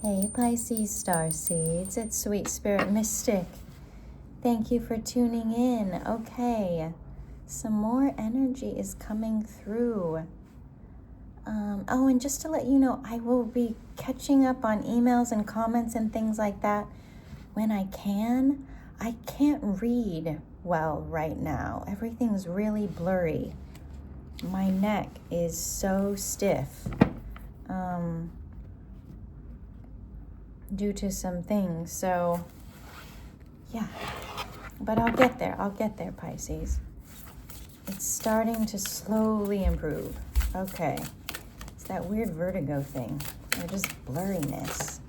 Hey Pisces star seeds, it's Sweet Spirit Mystic. Thank you for tuning in. Okay, some more energy is coming through. And just to let you know, I will be catching up on emails and comments and things like that when I can. I can't read well right now. Everything's really blurry. My neck is so stiff. Due to some things, so yeah, but I'll get there, Pisces. It's starting to slowly improve. Okay, it's that weird vertigo thing, or just blurriness.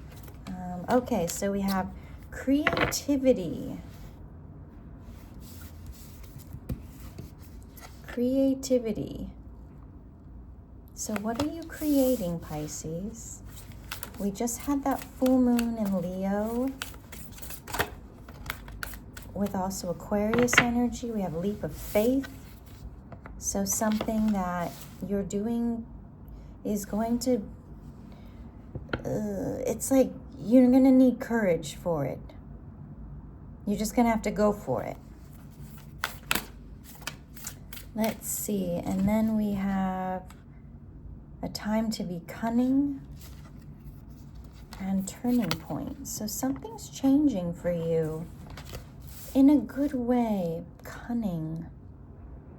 Okay, so we have creativity. So what are you creating, Pisces? We just had that full moon in Leo with also Aquarius energy. We have leap of faith. So something that you're doing is going to, it's like you're going to need courage for it. You're just going to have to go for it. Let's see. And then we have a time to be cunning and turning point. So something's changing for you in a good way. Cunning.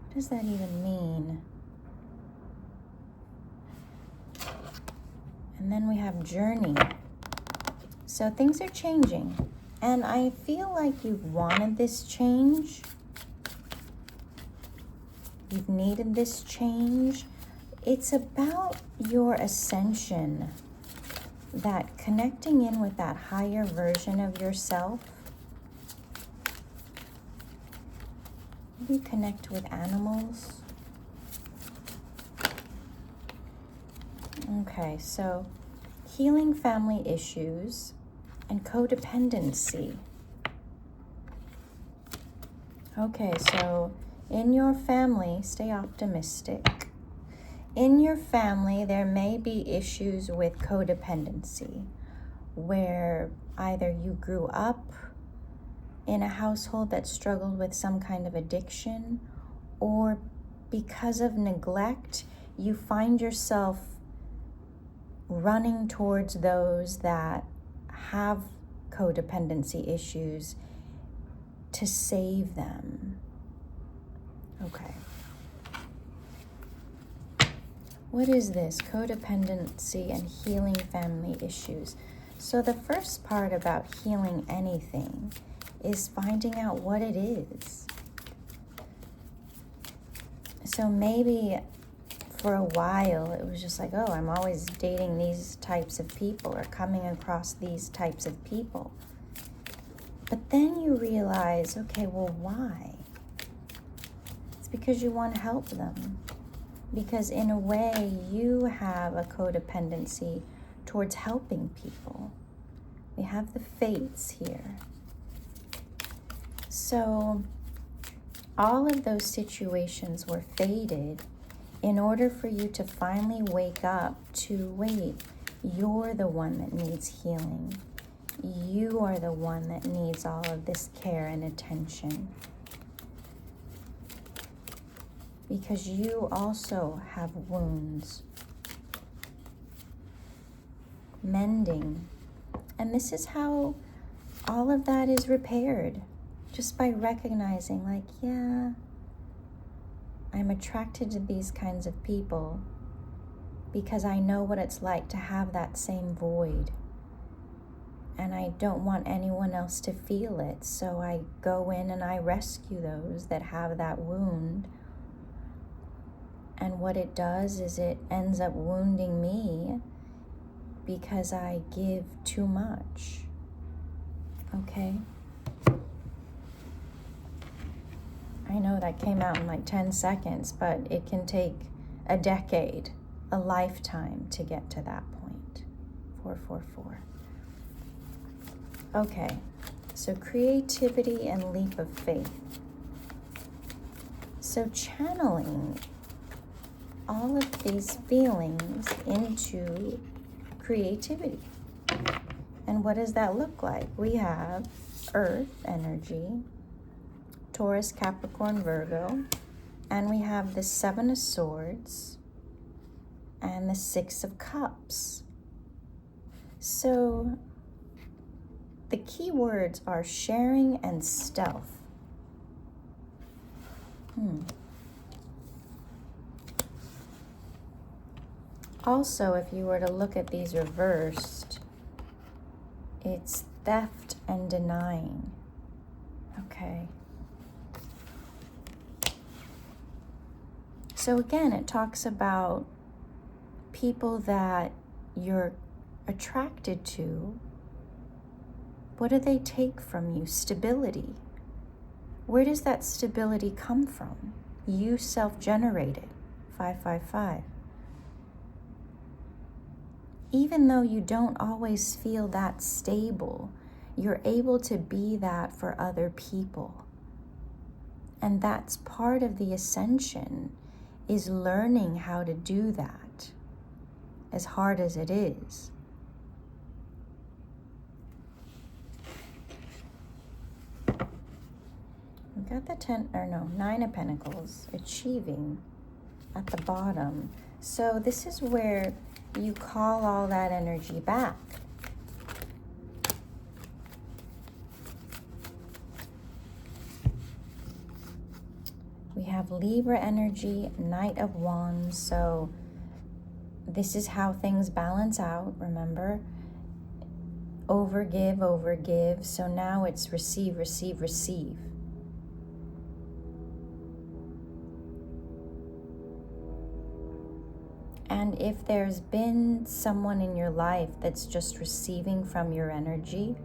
What does that even mean? And then we have journey. So things are changing. And I feel like you've wanted this change. You've needed this change. It's about your ascension. That connecting in with that higher version of yourself. Maybe connect with animals. Okay, so healing family issues and codependency. Okay, so in your family, stay optimistic. In your family, there may be issues with codependency, where either you grew up in a household that struggled with some kind of addiction, or because of neglect, you find yourself running towards those that have codependency issues to save them. Okay. What is this? Codependency and healing family issues. So the first part about healing anything is finding out what it is. So maybe for a while it was just like, oh, I'm always dating these types of people or coming across these types of people. But then you realize, okay, well, why? It's because you want to help them. Because in a way, you have a codependency towards helping people. We have the fates here. So all of those situations were fated in order for you to finally wake up to, wait, you're the one that needs healing. You are the one that needs all of this care and attention. Because you also have wounds. Mending. And this is how all of that is repaired. Just by recognizing, like, yeah, I'm attracted to these kinds of people because I know what it's like to have that same void. And I don't want anyone else to feel it. So I go in and I rescue those that have that wound. And what it does is it ends up wounding me because I give too much. Okay? I know that came out in like 10 seconds, but it can take a decade, a lifetime to get to that point. 444. Okay, so creativity and leap of faith. So channeling all of these feelings into creativity. And what does that look like? We have Earth energy, Taurus, Capricorn, Virgo, and we have the Seven of Swords and the Six of Cups. So the key words are sharing and stealth. Also, if you were to look at these reversed, it's theft and denying. Okay. So again, it talks about people that you're attracted to. What do they take from you? Stability. Where does that stability come from? You self-generated. 555. Even though you don't always feel that stable, you're able to be that for other people. And that's part of the ascension, is learning how to do that, as hard as it is. We got the 9 of Pentacles, achieving at the bottom. So this is where you call all that energy back. We have Libra energy, Knight of Wands. So this is how things balance out, remember? Overgive, overgive. So now it's receive, receive, receive. And if there's been someone in your life that's just receiving from your energy,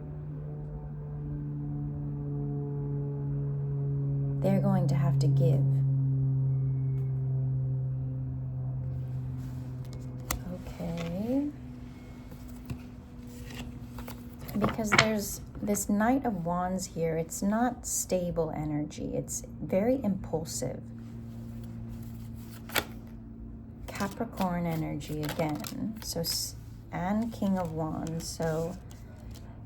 they're going to have to give. Okay. Because there's this Knight of Wands here. It's not stable energy. It's very impulsive. Capricorn energy again. So, and King of Wands. So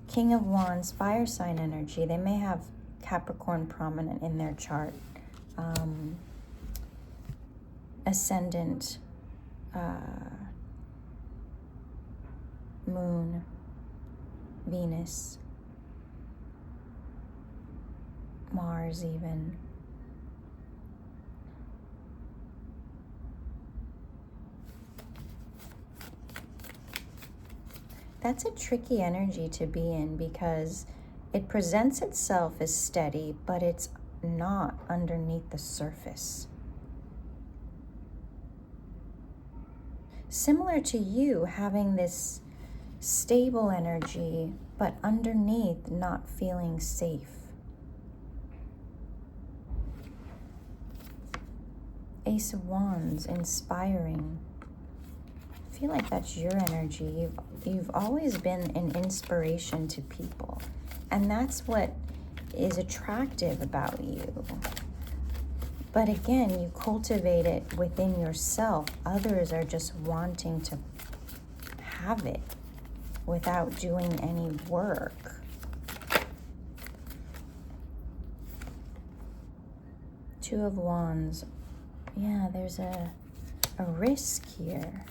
King of Wands, fire sign energy. They may have Capricorn prominent in their chart. Ascendant, Moon, Venus, Mars even. That's a tricky energy to be in because it presents itself as steady, but it's not underneath the surface. Similar to you having this stable energy, but underneath not feeling safe. Ace of Wands, inspiring. I feel like that's your energy. You've always been an inspiration to people. And that's what is attractive about you. But again, you cultivate it within yourself. Others are just wanting to have it without doing any work. Two of Wands. Yeah, there's a risk here.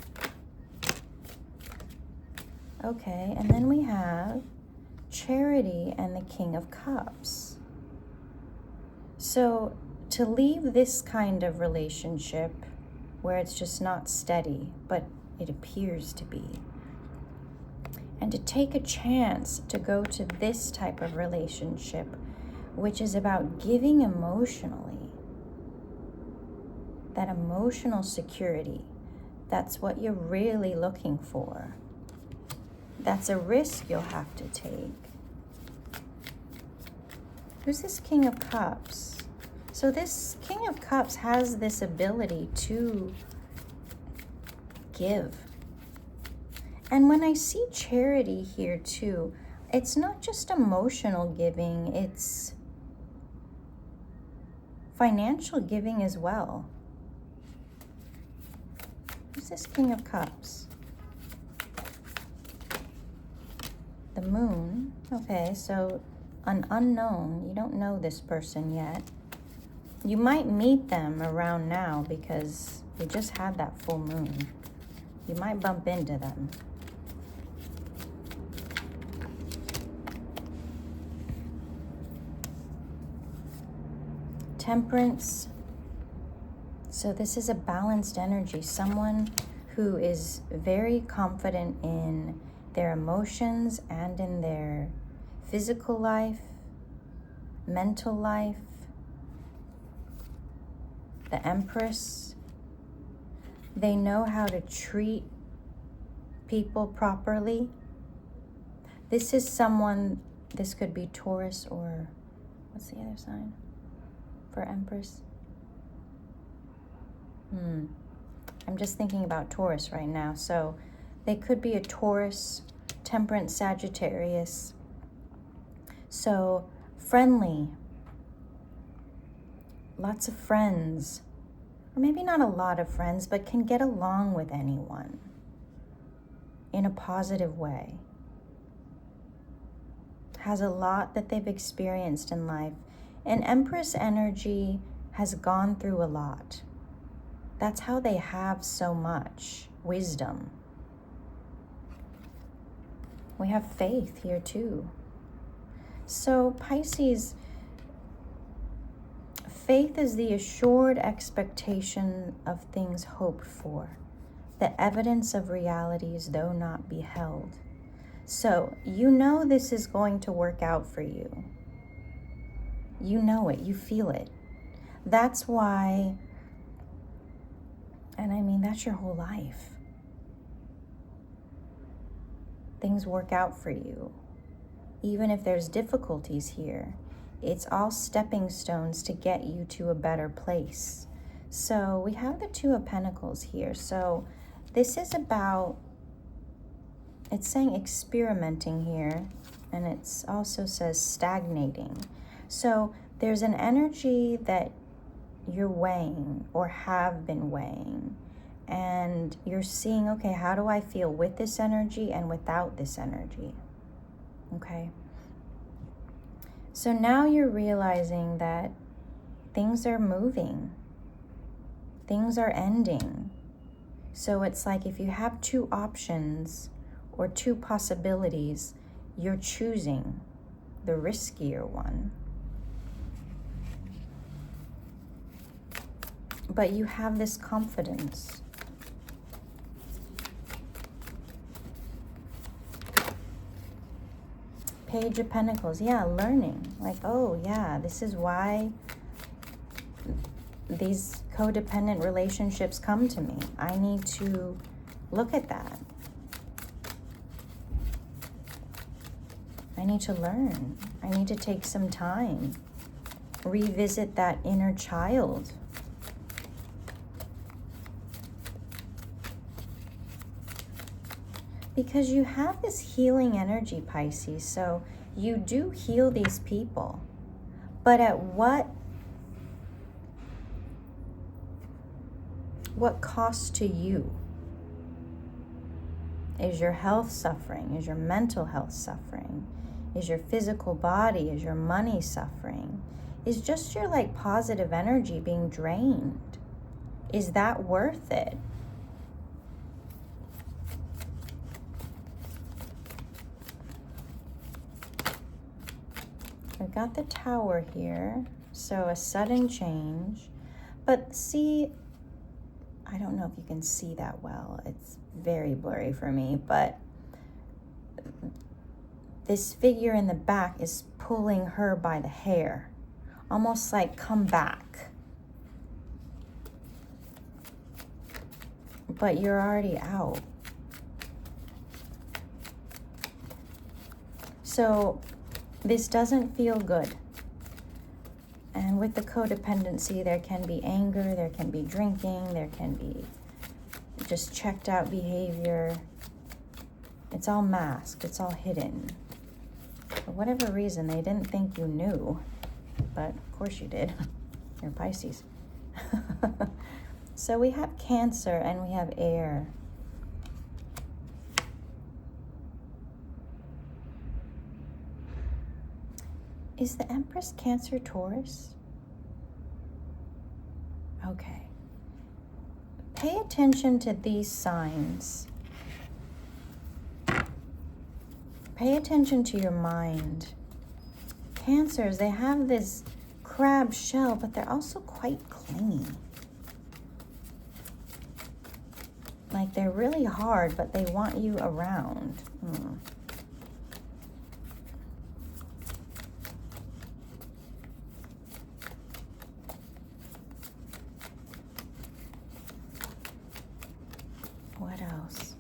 Okay, and then we have Charity and the King of Cups. So to leave this kind of relationship where it's just not steady, but it appears to be, and to take a chance to go to this type of relationship, which is about giving emotionally, that emotional security, that's what you're really looking for. That's a risk you'll have to take. Who's this King of Cups? So this King of Cups has this ability to give. And when I see charity here too, it's not just emotional giving, it's financial giving as well. Who's this King of Cups? The moon. Okay, so an unknown. You don't know this person yet. You might meet them around now because we just had that full moon. You might bump into them. Temperance. So this is a balanced energy. Someone who is very confident in their emotions and in their physical life, mental life. The Empress. They know how to treat people properly. This is someone, this could be Taurus or, what's the other sign for Empress? I'm just thinking about Taurus right now. So they could be a Taurus, Temperance, Sagittarius. So friendly, lots of friends, or maybe not a lot of friends, but can get along with anyone in a positive way. Has a lot that they've experienced in life. And Empress energy has gone through a lot. That's how they have so much wisdom. We have faith here too. So Pisces, faith is the assured expectation of things hoped for, the evidence of realities though not beheld. So you know this is going to work out for you. You know it, you feel it. That's why, and I mean, that's your whole life. Things work out for you. Even if there's difficulties here, it's all stepping stones to get you to a better place. So we have the Two of Pentacles here. So this is about, it's saying experimenting here, and it also says stagnating. So there's an energy that you're weighing or have been weighing, and you're seeing, okay, how do I feel with this energy and without this energy? Okay. So now you're realizing that things are moving. Things are ending. So it's like if you have two options or two possibilities, you're choosing the riskier one. But you have this confidence. Page of Pentacles, yeah, learning. Like, oh yeah, this is why these codependent relationships come to me. I need to look at that. I need to learn. I need to take some time. Revisit that inner child. Because you have this healing energy, Pisces, so you do heal these people. But at what cost to you? Is your health suffering? Is your mental health suffering? Is your physical body? Is your money suffering? Is just your positive energy being drained? Is that worth it? We've got the Tower here, so a sudden change. But see, I don't know if you can see that well. It's very blurry for me, but this figure in the back is pulling her by the hair, almost like, come back. But you're already out. So this doesn't feel good. And with the codependency, there can be anger, there can be drinking, there can be just checked out behavior. It's all masked, it's all hidden. For whatever reason, they didn't think you knew, but of course you did. You're Pisces. So we have Cancer and we have air. Is the Empress Cancer Taurus? Okay. Pay attention to these signs. Pay attention to your mind. Cancers, they have this crab shell, but they're also quite clingy. Like they're really hard, but they want you around. What else?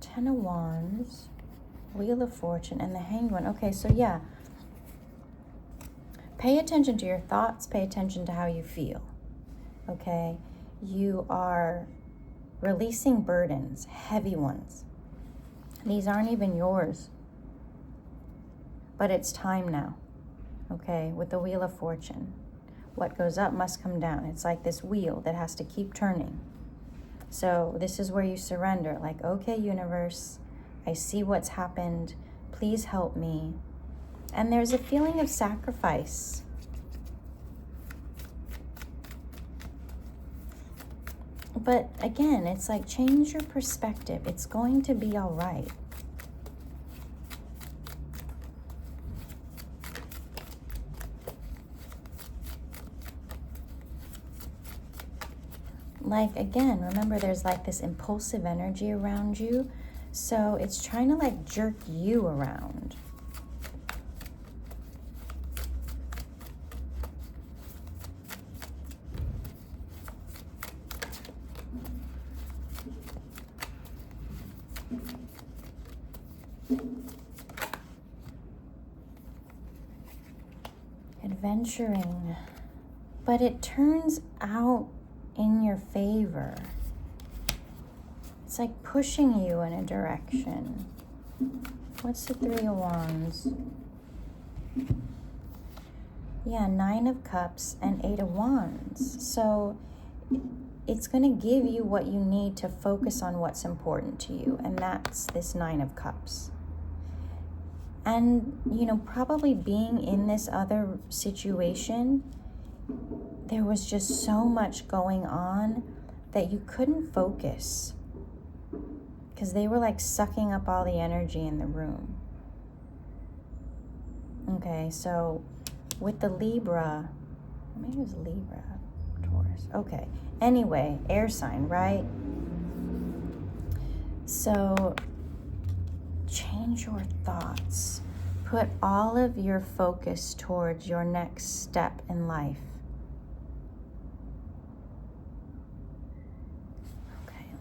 10 of Wands, Wheel of Fortune, and the Hanged One. Okay, so yeah. Pay attention to your thoughts. Pay attention to how you feel. Okay? You are releasing burdens, heavy ones. These aren't even yours. But it's time now. Okay? With the Wheel of Fortune. What goes up must come down. It's like this wheel that has to keep turning. So this is where you surrender. Like, okay, universe, I see what's happened. Please help me. And there's a feeling of sacrifice. But again, it's like change your perspective. It's going to be all right. Like, again, remember there's like this impulsive energy around you. So it's trying to like jerk you around. Adventuring. But it turns out in your favor. It's like pushing you in a direction. What's the 3 of Wands? Yeah, 9 of Cups and 8 of Wands. So it's going to give you what you need to focus on what's important to you. And that's this 9 of Cups. And, you know, probably being in this other situation, there was just so much going on that you couldn't focus because they were like sucking up all the energy in the room. Okay, so with the Libra, maybe it was Libra, Taurus. Okay, anyway, air sign, right? So change your thoughts. Put all of your focus towards your next step in life.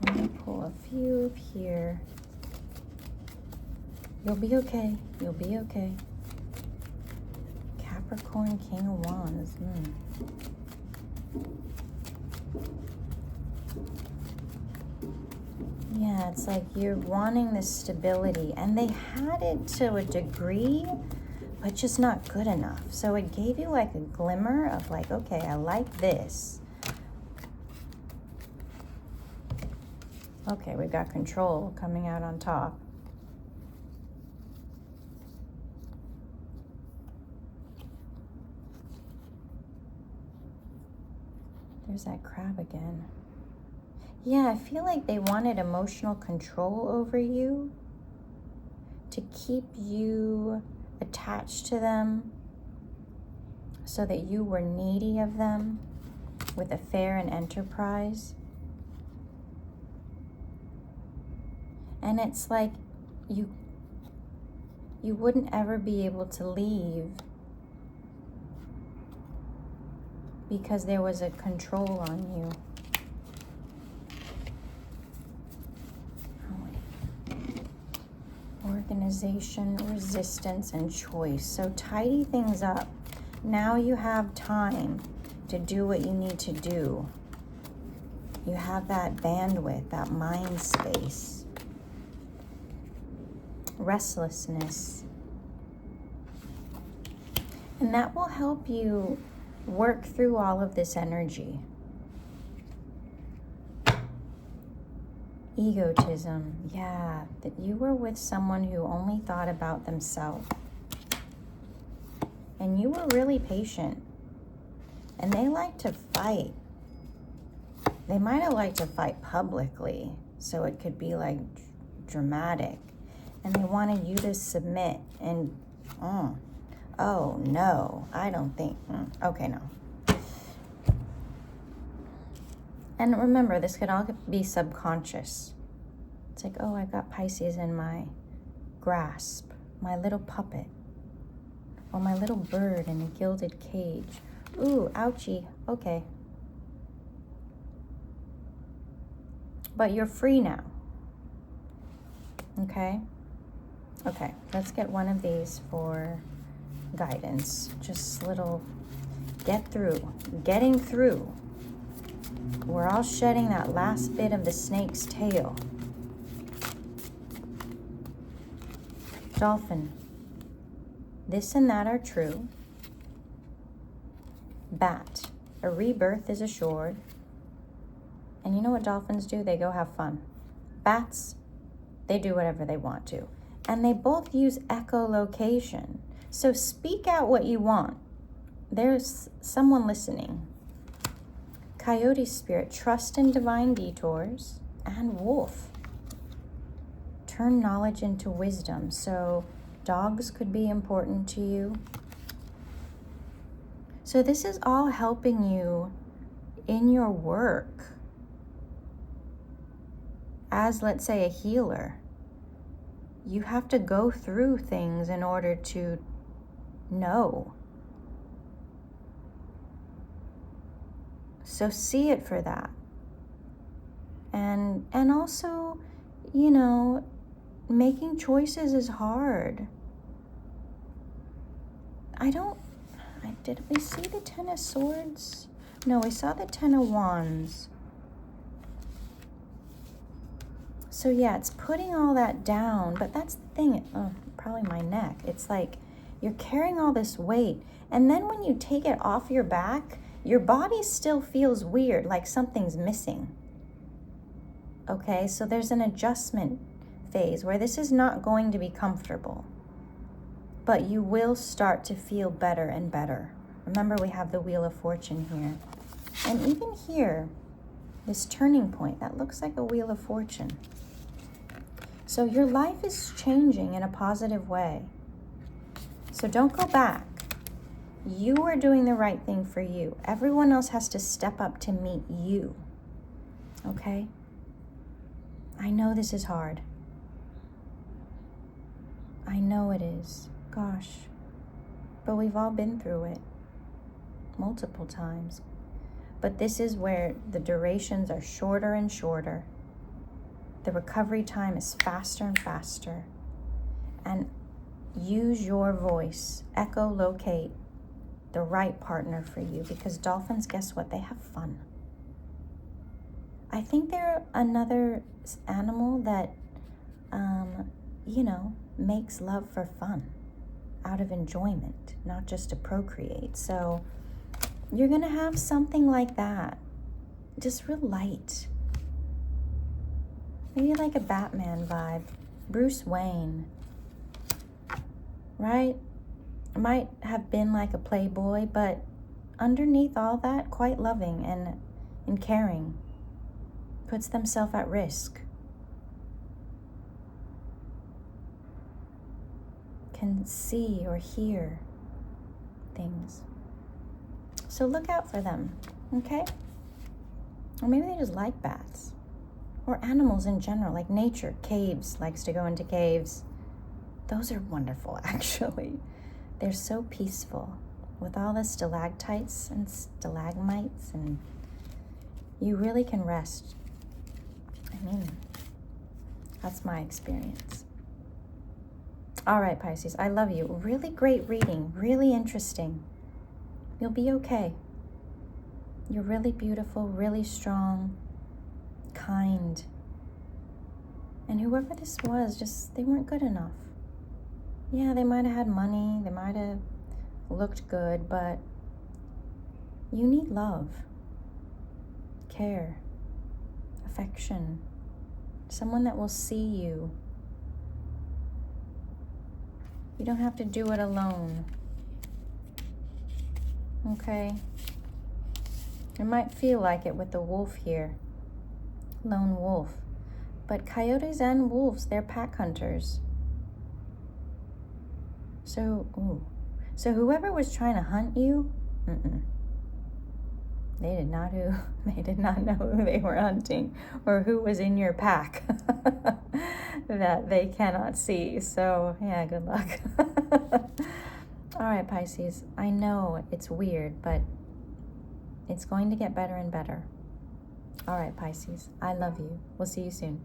Let me pull a few up here. You'll be okay. You'll be okay. Capricorn, King of Wands. Yeah, it's like you're wanting this stability. And they had it to a degree, but just not good enough. So it gave you like a glimmer of like, okay, I like this. Okay, we've got Control coming out on top. There's that crab again. Yeah, I feel like they wanted emotional control over you to keep you attached to them so that you were needy of them with affair and enterprise. And it's like you wouldn't ever be able to leave because there was a control on you. Organization, resistance, and choice. So tidy things up. Now you have time to do what you need to do. You have that bandwidth, that mind space. Restlessness. And that will help you work through all of this energy. Egotism. Yeah, that you were with someone who only thought about themselves. And you were really patient. And they like to fight. They might have liked to fight publicly, so it could be like dramatic. And they wanted you to submit. And, oh, no, I don't think, okay, no. And remember, this could all be subconscious. It's like, oh, I got Pisces in my grasp, my little puppet, or my little bird in a gilded cage. Ooh, ouchie, okay. But you're free now, okay? Okay, let's get one of these for guidance. Just little getting through. We're all shedding that last bit of the snake's tail. Dolphin, this and that are true. Bat, a rebirth is assured. And you know what dolphins do? They go have fun. Bats, they do whatever they want to. And they both use echolocation. So speak out what you want. There's someone listening. Coyote spirit, trust in divine detours. And wolf, turn knowledge into wisdom. So dogs could be important to you. So this is all helping you in your work. As, let's say, a healer, you have to go through things in order to know. So see it for that. And also, you know, making choices is hard. Did we see the Ten of Swords? No, we saw the Ten of Wands. So yeah, it's putting all that down, but that's the thing, probably my neck. It's like you're carrying all this weight, and then when you take it off your back, your body still feels weird, like something's missing. Okay, so there's an adjustment phase where this is not going to be comfortable, but you will start to feel better and better. Remember, we have the Wheel of Fortune here. And even here, this turning point, that looks like a Wheel of Fortune. So your life is changing in a positive way. So don't go back. You are doing the right thing for you. Everyone else has to step up to meet you. Okay? I know this is hard. I know it is. Gosh. But we've all been through it multiple times. But this is where the durations are shorter and shorter. The recovery time is faster and faster. And use your voice. Echolocate the right partner for you. Because dolphins, guess what? They have fun. I think they're another animal that, makes love for fun. Out of enjoyment. Not just to procreate. So you're going to have something like that. Just real light. Maybe like a Batman vibe. Bruce Wayne. Right? Might have been like a playboy, but underneath all that, quite loving and caring. Puts themselves at risk. Can see or hear things. So look out for them, okay? Or maybe they just like bats. Or animals in general, like nature. Caves, likes to go into caves. Those are wonderful, actually. They're so peaceful with all the stalactites and stalagmites, and you really can rest. I mean, that's my experience. All right, Pisces, I love you. Really great reading, really interesting. You'll be okay. You're really beautiful, really strong, kind. And whoever this was, they weren't good enough. Yeah, they might have had money, they might have looked good, but you need love, care, affection, Someone that will see you. You don't have to do it alone. Okay? It might feel like it with the wolf here. Lone wolf. But coyotes and wolves, they're pack hunters. So whoever was trying to hunt you, they did not know who they were hunting or who was in your pack that they cannot see. So yeah, good luck. All right, Pisces, I know it's weird, but it's going to get better and better. All right, Pisces, I love you. We'll see you soon.